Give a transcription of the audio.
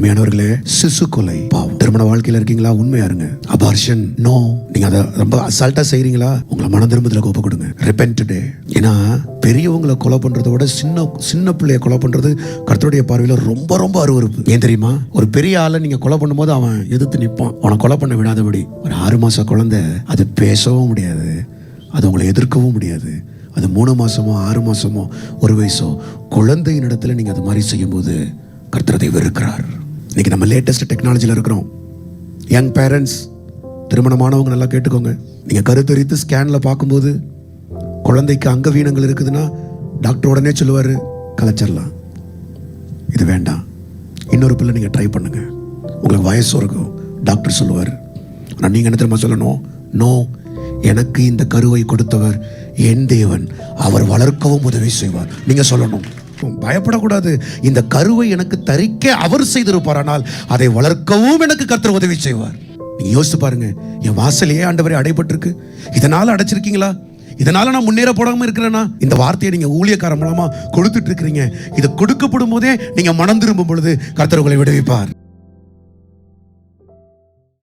அருமையானவர்களே, சிசு கொலை பாவம். திருமண வாழ்க்கையில இருக்கீங்களா? உண்மையா இருங்க. Abortion no. நீங்க அதை ரொம்ப அசால்ட்டா செய்றீங்களா? உங்களை மன திரும்பத்துல கோப்ப கொடுங்க. ரிபென்ட் டுடே. ஏன்னா பெரியவங்களை கொலை பண்றதை விட சின்ன பிள்ளைய கொலை பண்றது கர்த்தருடைய பார்வையில ரொம்ப ரொம்ப அருவருப்பு. ஏன் தெரியுமா? ஒரு பெரிய ஆளை நீங்க கொலை பண்ணும்போது அவன் எதிர்த்து நிற்பான், அவனை கொலை பண்ண விடாதபடி. ஒரு 6 மாச குழந்தை அது பேசவும் முடியாது, அது உங்களை எதிர்க்கவும் முடியாது. அது 3 மாசமோ 6 மாசமோ 1 வயசோ குழந்தையின் இடத்துல நீங்க அது மாதிரி செய்யும்போது கர்த்தரை வெறுக்கிறார். இன்னைக்கு நம்ம லேட்டஸ்ட் டெக்னாலஜியில் இருக்கிறோம். யங் பேரண்ட்ஸ், திருமணமானவங்க நல்லா கேட்டுக்கோங்க. நீங்கள் கருத்தரித்து ஸ்கேனில் பார்க்கும்போது குழந்தைக்கு அங்கவீனங்கள் இருக்குதுன்னா டாக்டர் உடனே சொல்லுவார், கலைச்சிடலாம், இது வேண்டாம், இன்னொரு பிள்ளை நீங்கள் ட்ரை பண்ணுங்க, உங்களுக்கு வயசு இருக்கும் டாக்டர் சொல்லுவார். ஆனால் நீங்கள் என்ன தெரியுமா சொல்லணும்? நோ, எனக்கு இந்த கருவை கொடுத்தவர் என் தேவன், அவர் வளர்க்கவும் உதவி செய்வார். நீங்கள் சொல்லணும். பயப்படக்கூடாது. இந்த கருவை எனக்கு தரிக்க அவர் செய்திருப்பார், ஆனால் அதை வளர்க்கவும் எனக்கு கர்த்தர் உதவி செய்வார். நீங்க யோசிச்சு பாருங்க, என் வாசலையே ஆண்டவரை அடைபட்டிருக்கு, இதனால அடைச்சிருக்கீங்களா? இதனால நான் முன்னேற போடாம இருக்கிறேன்னா? இந்த வார்த்தையை நீங்க ஊழியக்காரன் மூலமா கொடுத்துட்டு இருக்கிறீங்க. இது கொடுக்கப்படும் போதே நீங்க மனம் திரும்பும் பொழுது கர்த்தர் உங்களை விடுவிப்பார்.